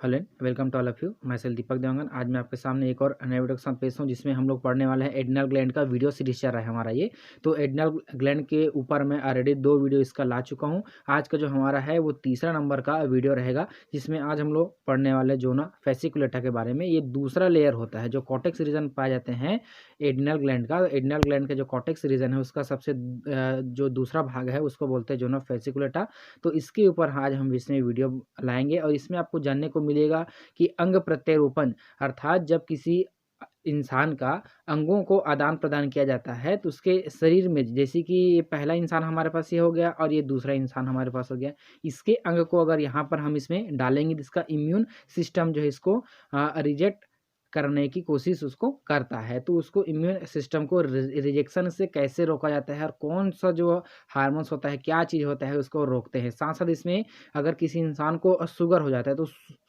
Hello and welcome to all of you. मैं सेल दीपक देवांगन। आज मैं आपके सामने एक और नए वीडियो के साथ पेश हूँ जिसमें हम लोग पढ़ने वाले हैं एड्रिनल ग्लैंड का वीडियो सीरीज चल रहा है हमारा ये। तो एड्रिनल ग्लैंड के ऊपर मैं ऑलरेडी 2 वीडियो इसका ला चुका हूँ। आज का जो हमारा है वो तीसरा नंबर का वीडियो रहेगा जिसमें आज हम लोग पढ़ने वाले जोना फेसिकुलेटा के बारे में। ये दूसरा लेयर होता है जो कॉर्टेक्स रीजन पाए जाते हैं एड्रिनल ग्लैंड का। एड्रिनल ग्लैंड का जो कॉर्टेक्स रीजन है उसका सबसे जो दूसरा भाग है उसको बोलते हैं जोना फेसिकुलेटा। तो इसके ऊपर आज हम इसमें वीडियो लाएंगे और इसमें आपको जानने को मिलेगा कि अंग प्रत्यारोपण अर्थात जब किसी इंसान का अंगों को आदान प्रदान किया जाता है तो उसके शरीर में, जैसे कि ये पहला इंसान हमारे पास ये हो गया और ये दूसरा इंसान हमारे पास हो गया, इसके अंग को अगर यहाँ पर हम इसमें डालेंगे तो इसका इम्यून सिस्टम जो है इसको रिजेक्ट करने की कोशिश उसको करता है। तो उसको इम्यून सिस्टम को रिजेक्शन से कैसे रोका जाता है और कौन सा जो हार्मोन्स होता है, क्या चीज़ होता है, उसको रोकते हैं। साथ साथ इसमें अगर किसी इंसान को शुगर हो जाता है तो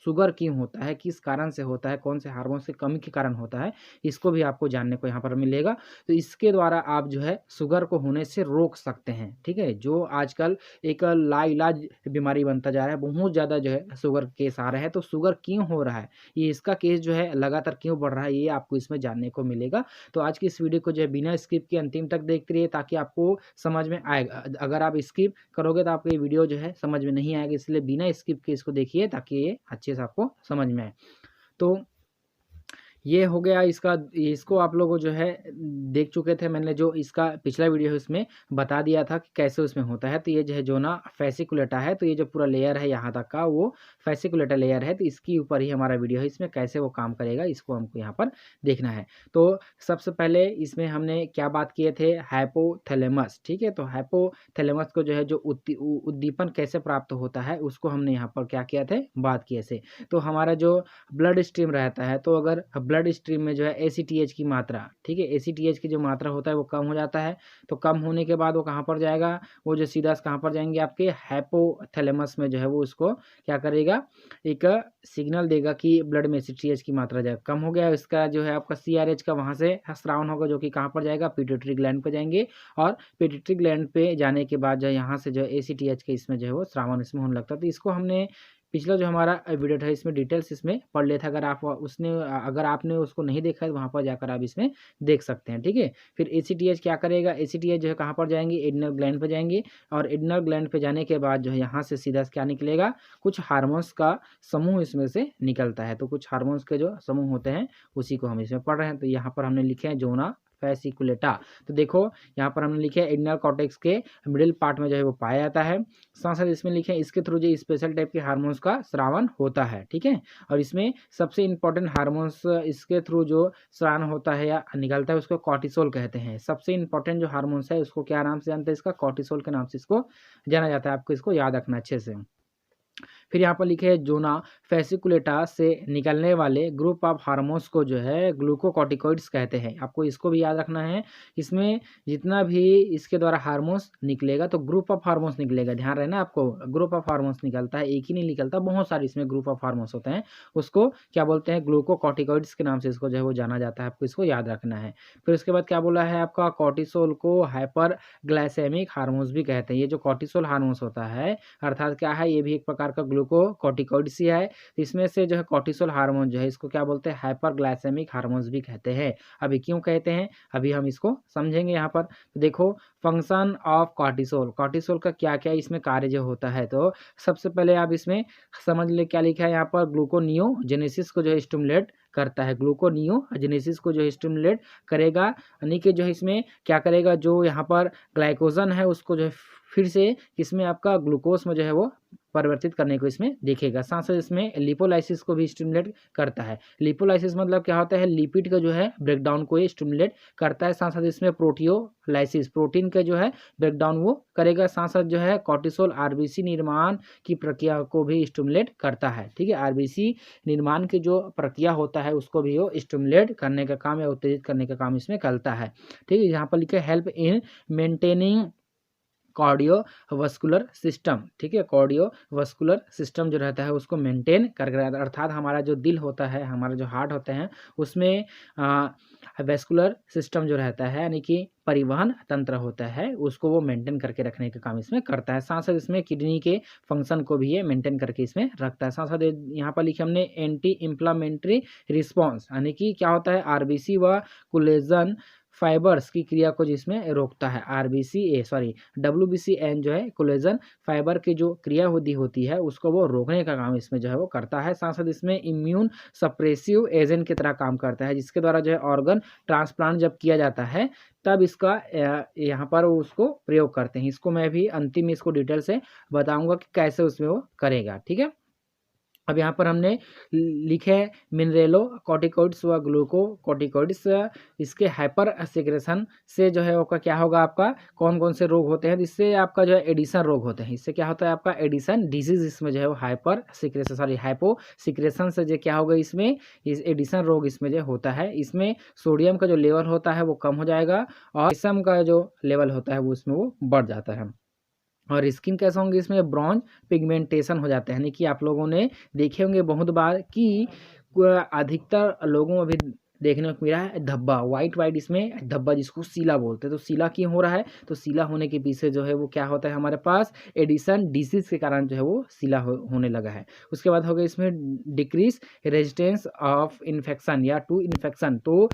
शुगर क्यों होता है, किस कारण से होता है, कौन से हार्मोन्स की कमी के कारण होता है, इसको भी आपको जानने को यहाँ पर मिलेगा। तो इसके द्वारा आप जो है शुगर को होने से रोक सकते हैं। ठीक है, जो आजकल एक लाइलाज बीमारी बनता जा रहा है, बहुत ज़्यादा जो है शुगर केस आ रहा है। तो शुगर क्यों हो रहा है, ये इसका केस जो है लगातार क्यों बढ़ रहा है, ये आपको इसमें जानने को मिलेगा। तो आज की इस वीडियो को जो है बिना स्किप के अंतिम तक देखते रहिए ताकि आपको समझ में आएगा। अगर आप स्किप करोगे तो आपको ये वीडियो जो है समझ में नहीं आएगा, इसलिए बिना स्किप के इसको देखिए ताकि ये अच्छे से आपको समझ में आए। तो ये हो गया इसका, इसको आप लोगों जो है देख चुके थे। मैंने जो इसका पिछला वीडियो है उसमें बता दिया था कि कैसे उसमें होता है। तो ये जो है जोना फेसिकुलेटा है, तो ये जो पूरा लेयर है यहाँ तक का वो फेसिकुलेटा लेयर है। तो इसके ऊपर ही हमारा वीडियो है, इसमें कैसे वो काम करेगा इसको हमको यहाँ पर देखना है। तो सबसे पहले इसमें हमने क्या बात किए थे, हाइपोथैलेमस। ठीक है, तो हाइपोथैलेमस को जो है जो उद्दीपन कैसे प्राप्त होता है उसको हमने यहाँ पर क्या किया थे, बात किए थे। तो हमारा जो ब्लड स्ट्रीम रहता है, तो अगर ब्लड स्ट्रीम में जो है ACTH की मात्रा, ठीक है, ACTH की जो मात्रा होता है वो कम हो जाता है। तो कम होने के बाद वो कहाँ पर जाएगा, वो जो सीधा कहाँ पर जाएंगे, आपके हाइपोथैलेमस में जो है वो उसको क्या करेगा, एक सिग्नल देगा कि ब्लड में ACTH की मात्रा जाएगा कम हो गया। इसका जो है आपका CRH का वहाँ से स्रावन होगा जो कि कहाँ पर जाएगा, पिट्यूटरी ग्लैंड पे जाएंगे। और पिट्यूटरी ग्लैंड पे जाने के बाद जो यहाँ से जो ACTH के इसमें जो है वो स्रावन इसमें होने लगता है। तो इसको हमने पिछला जो हमारा वीडियो था इसमें डिटेल्स इसमें पढ़ लिया था। अगर आपने उसको नहीं देखा है तो वहाँ पर जाकर आप इसमें देख सकते हैं। ठीक है, फिर ACTH क्या करेगा, ACTH जो है कहाँ पर जाएंगे, एड्रिनल ग्लैंड पर जाएंगे। और एड्रिनल ग्लैंड पे जाने के बाद जो है यहाँ से सीधा क्या निकलेगा, कुछ हार्मोन्स का समूह इसमें से निकलता है। तो कुछ हार्मोन्स के जो समूह होते हैं उसी को हम इसमें पढ़ रहे हैं। तो यहाँ पर हमने लिखे हैं जोना फेसिकुलेटा। तो देखो यहाँ पर हमने लिखे एड्रिनल कॉर्टेक्स के मिडिल पार्ट में जो है वो पाया जाता है। साथ साथ इसमें लिखे इसके थ्रू जो स्पेशल टाइप के हार्मोन्स का स्रावन होता है। ठीक है, और इसमें सबसे इंपॉर्टेंट हार्मोन्स इसके थ्रू जो स्रावन होता है या निकलता है उसको कॉर्टिसोल कहते हैं। सबसे इंपॉर्टेंट जो हार्मोन्स है उसको क्या नाम से जानते हैं, इसका कॉर्टिसोल के नाम से इसको जाना जाता है। आपको इसको याद रखना अच्छे से। फिर यहाँ पर लिखे है जोना फेसिकुलेटा से निकलने वाले ग्रुप ऑफ हार्मोन्स को जो है ग्लूकोकॉर्टिकॉइड्स कहते हैं। आपको इसको भी याद रखना है। इसमें जितना भी इसके द्वारा हार्मोन्स निकलेगा तो ग्रुप ऑफ हार्मोन्स निकलेगा, ध्यान रहना आपको। ग्रुप ऑफ हार्मोन्स निकलता है, एक ही नहीं निकलता, बहुत सारे इसमें ग्रुप ऑफ हार्मोन्स होते हैं। उसको क्या बोलते हैं, ग्लूकोकॉर्टिकॉइड्स के नाम से इसको जो है वो जाना जाता है। आपको इसको याद रखना है। फिर उसके बाद क्या बोला है आपका, कॉर्टिसोल को हाइपर ग्लाइसेमिक हार्मोन्स भी कहते हैं। ये जो कॉर्टिसोल हार्मोन्स होता है अर्थात क्या है, ये भी एक प्रकार का ग्लूकोकॉर्टिकॉइड्स ही है। इसमें से जो है कॉर्टिसोल हार्मोन जो है इसको क्या बोलते हैं, हाइपरग्लाइसेमिक हार्मोन्स भी कहते हैं। अभी क्यों कहते हैं अभी हम इसको समझेंगे यहाँ पर। तो देखो फंक्शन ऑफ कॉर्टिसोल, कॉर्टिसोल का क्या क्या इसमें कार्य जो होता है। तो सबसे पहले आप इसमें समझ ले क्या लिखा है यहाँ पर, ग्लूकोनियोजेनेसिस को जो है स्टिमुलेट करता है। ग्लूकोनियोजेनेसिस को जो है स्टिमुलेट करेगा, यानी कि जो है इसमें क्या करेगा, जो यहाँ पर ग्लाइकोजन है उसको जो है फिर से इसमें आपका ग्लूकोज में जो है वो परिवर्तित करने को इसमें देखेगा। साथ साथ इसमें लिपोलाइसिस को भी स्टिमुलेट करता है। लिपोलाइसिस मतलब क्या होता है, लिपिड का जो है ब्रेकडाउन को ये स्टिमुलेट करता है। साथ साथ इसमें प्रोटियोलाइसिस, प्रोटीन का जो है ब्रेकडाउन वो करेगा। साथ साथ जो है कॉर्टिसोल RBC निर्माण की प्रक्रिया को भी स्टिमुलेट करता है। ठीक है, RBC निर्माण की जो प्रक्रिया होता है उसको भी वो स्टिमुलेट करने का काम या उत्तेजित करने का काम इसमें करता है। ठीक है, यहाँ पर लिखे help in maintaining cardiovascular system. ठीक है, कार्डियोवास्कुलर सिस्टम जो रहता है उसको मेंटेन करके रहता है। अर्थात हमारा जो दिल होता है, हमारा जो हार्ट होते हैं उसमें वेस्कुलर सिस्टम जो रहता है यानी कि परिवहन तंत्र होता है उसको वो मेंटेन करके रखने का काम इसमें करता है। साथ साथ इसमें किडनी के फंक्शन को भी ये मेंटेन करके इसमें रखता है। साथ साथ यहाँ पर लिखे हमने एंटी इंफ्लामेटरी रिस्पॉन्स यानी कि क्या होता है आरबीसी व कोलेजन फाइबर्स की क्रिया को जिसमें रोकता है। WBCN जो है कोलेजन फाइबर की जो क्रिया होती है उसको वो रोकने का काम इसमें जो है वो करता है। साथ साथ इसमें इम्यून सप्रेसिव एजेंट की तरह काम करता है जिसके द्वारा जो है ऑर्गन ट्रांसप्लांट जब किया जाता है तब इसका यहाँ पर उसको प्रयोग करते हैं। इसको मैं भी अंतिम इसको डिटेल से बताऊंगा कि कैसे उसमें वो करेगा। ठीक है, अब यहाँ पर हमने लिखे हैं मिनरेलो कॉर्टिकॉइड्स व ग्लूकोकॉर्टिकॉइड्स। इसके हाइपर सिक्रेशन से जो है वो क्या होगा आपका कौन कौन से रोग होते हैं जिससे आपका जो है एडिशन रोग होते हैं। इससे क्या होता है आपका एडिशन डिजीज इसमें जो है वो हाइपर सिक्रेशन हाइपो सिक्रेशन से जो क्या होगा इसमें इस एडिशन रोग इसमें जो होता है। इसमें सोडियम का जो लेवल होता है वो कम हो जाएगा और कैल्शियम का जो लेवल होता है वो उसमें वो बढ़ जाता है। और स्किन कैसा होंगे इसमें ब्रॉन्ज पिगमेंटेशन हो जाता है यानी कि आप लोगों ने देखे होंगे बहुत बार कि अधिकतर लोगों में अभी देखने को मिला है धब्बा वाइट इसमें धब्बा जिसको सीला बोलते हैं। तो सीला क्यों हो रहा है तो सीला होने के पीछे जो है वो क्या होता है हमारे पास एडिशन डिसीज के कारण जो है वो सीला होने लगा है। उसके बाद होगा इसमें डिक्रीज रेजिस्टेंस ऑफ इन्फेक्शन या टू इन्फेक्शन। तो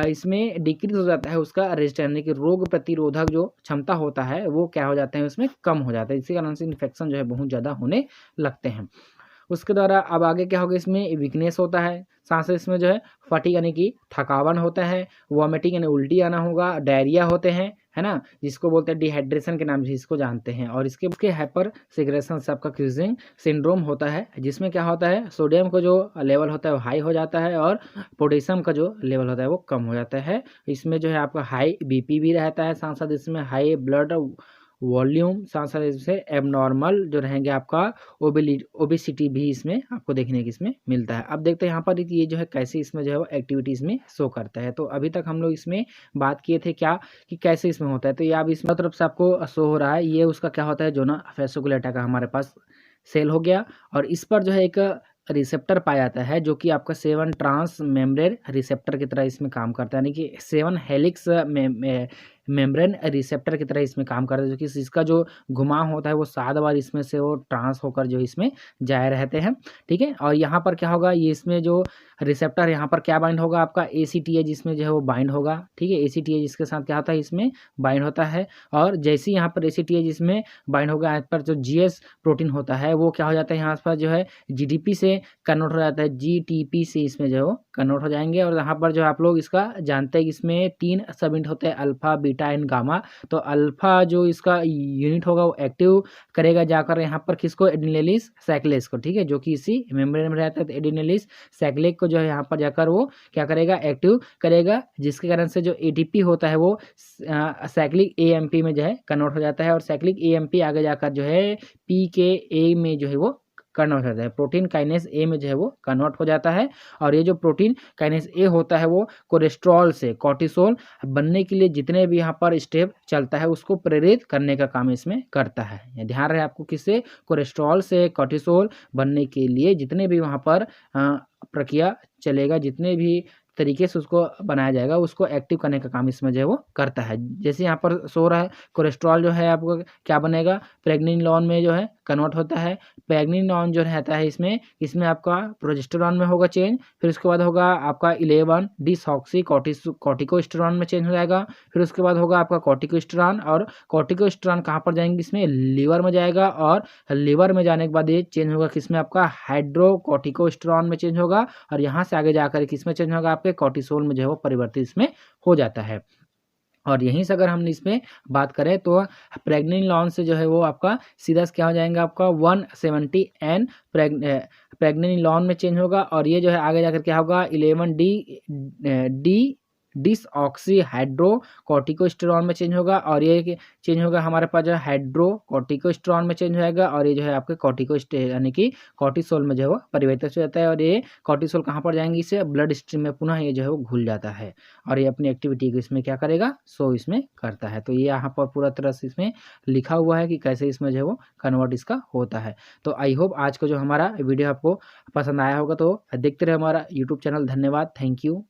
इसमें डिक्रीज हो जाता है उसका रेजिस्टेंस यानी कि रोग प्रतिरोधक जो क्षमता होता है वो क्या हो जाता है उसमें कम हो जाता है। इसी कारण से इन्फेक्शन जो है बहुत ज़्यादा होने लगते हैं। उसके द्वारा अब आगे क्या होगा इसमें वीकनेस होता है। साथ साथ इसमें जो है फटीग यानी कि थकावन होता है, वॉमिटिंग यानी उल्टी आना होगा, डायरिया होते हैं है ना जिसको बोलते हैं डिहाइड्रेशन के नाम से इसको जानते हैं। और इसके हाइपर सिक्रेशन से आपका क्यूजिंग सिंड्रोम होता है जिसमें क्या होता है सोडियम का जो लेवल होता है वो हाई हो जाता है और पोटेशियम का जो लेवल होता है वो कम हो जाता है। इसमें जो है आपका हाई बीपी भी रहता है। साथ साथ इसमें हाई ब्लड वॉल्यूम साथ साथ इससे एबनॉर्मल जो रहेंगे आपका ओबेसिटी भी इसमें आपको देखने की इसमें मिलता है। अब देखते हैं यहाँ पर ये जो है कैसे इसमें जो है वो एक्टिविटीज़ में शो करता है। तो अभी तक हम लोग इसमें बात किए थे क्या कि कैसे इसमें होता है। तो ये अब इसमें तरफ से आपको शो हो रहा है ये उसका क्या होता है जो ना फेसिकुलेटा का हमारे पास सेल हो गया और इस पर जो है एक रिसेप्टर पाया जाता है जो कि आपका 7 ट्रांस मेम्ब्रेन रिसेप्टर की तरह इसमें काम करता है यानी कि 7 हेलिक्स मेम्ब्रेन रिसेप्टर की तरह इसमें काम करता है जो कि इसका जो घुमाव होता है वो 7 बार इसमें से वो ट्रांस होकर जो इसमें जाए रहते हैं। ठीक है, और यहाँ पर क्या होगा ये इसमें जो रिसेप्टर यहाँ पर क्या बाइंड होगा आपका ACTH जिसमें जो है वो बाइंड होगा। ठीक है, ACTH जिसके साथ क्या होता है इसमें बाइंड होता है और जैसे यहाँ पर ACTH जिसमें बाइंड होगा यहाँ पर जो GS प्रोटीन होता है वो क्या हो जाता है यहाँ पर जो है GDP से कन्वर्ट हो जाता है, GTP से इसमें जो है वो कन्वर्ट हो जाएंगे। और यहाँ पर जो आप लोग इसका जानते हैं कि इसमें 3 सब यूनिट होते हैं अल्फा बीटा एंड गामा। तो अल्फा जो इसका यूनिट होगा वो एक्टिव करेगा जाकर यहाँ पर किसको एडिनिलिस साइक्लेज को। ठीक है, जो कि इसी मेम्ब्रेन में रहता है। तो एडिनिलिस साइक्लेज को जो है यहाँ पर जाकर वो क्या करेगा एक्टिव करेगा जिसके कारण से जो ATP होता है वो साइक्लिक AMP में जो है कन्वर्ट हो जाता है और साइक्लिक AMP आगे जाकर जो है PKA में जो है वो कन्वर्ट हो जाता है, प्रोटीन काइनेस ए में जो है वो कन्वर्ट हो जाता है। और ये जो प्रोटीन काइनेस ए होता है वो कोलेस्ट्रॉल से कॉर्टिसोल बनने के लिए जितने भी यहाँ पर स्टेप चलता है उसको प्रेरित करने का काम इसमें करता है। ध्यान रहे आपको किससे कोलेस्ट्रॉल से कॉर्टिसोल बनने के लिए जितने भी वहाँ पर प्रक्रिया चलेगा जितने भी तरीके से उसको बनाया जाएगा उसको एक्टिव करने का काम इसमें जो है वो करता है। जैसे यहाँ पर सो रहा है कोलेस्ट्रॉल जो है आपको क्या बनेगा प्रेग्निनोन में जो है कन्वर्ट होता है। प्रेग्निनोन जो रहता है इसमें आपका प्रोजेस्टेरॉन में होगा चेंज, फिर उसके बाद होगा आपका 11 डिसऑक्सी कॉर्टिकोस्टेरॉन में चेंज हो जाएगा। फिर उसके बाद होगा आपका कॉर्टिकोस्टेरॉन और कॉर्टिकोस्टेरॉन कहाँ पर जाएंगे इसमें लीवर में जाएगा और लीवर में जाने के बाद ये चेंज होगा किसमें आपका हाइड्रोकॉर्टिकोस्टेरॉन में चेंज होगा और यहाँ से आगे जाकर किसमें चेंज होगा आपके कॉर्टिसोल में जो है वो परिवर्तित इसमें हो जाता है। और यहीं से अगर हम इसमें बात करें तो प्रेग्निनोन से जो है वो आपका सीधा क्या हो जाएगा आपका 170 एन प्रेग्निनोन में चेंज होगा और ये जो है आगे जाकर क्या होगा 11 डी डिसऑक्सी हाइड्रो कॉर्टिकोस्टेरॉन में चेंज होगा और ये चेंज होगा हमारे पास जो है हाइड्रो कॉर्टिकोस्टेरॉन में चेंज होगा और ये जो है आपके कॉर्टिकोस्टेरॉन यानी कि कॉर्टिसोल में जो है वो परिवर्तित हो जाता है। और ये कॉर्टिसोल कहाँ पर जाएंगे इसे ब्लड स्ट्रीम में पुनः ये जो है वो घुल जाता है और ये अपनी एक्टिविटी को इसमें क्या करेगा सो इसमें करता है। तो ये यहाँ पर पूरा तरह से इसमें लिखा हुआ है कि कैसे इसमें जो है वो कन्वर्ट इसका होता है। तो आई होप आज का जो हमारा वीडियो आपको पसंद आया होगा। तो देखते रहे हमारा यूट्यूब चैनल। धन्यवाद, थैंक यू।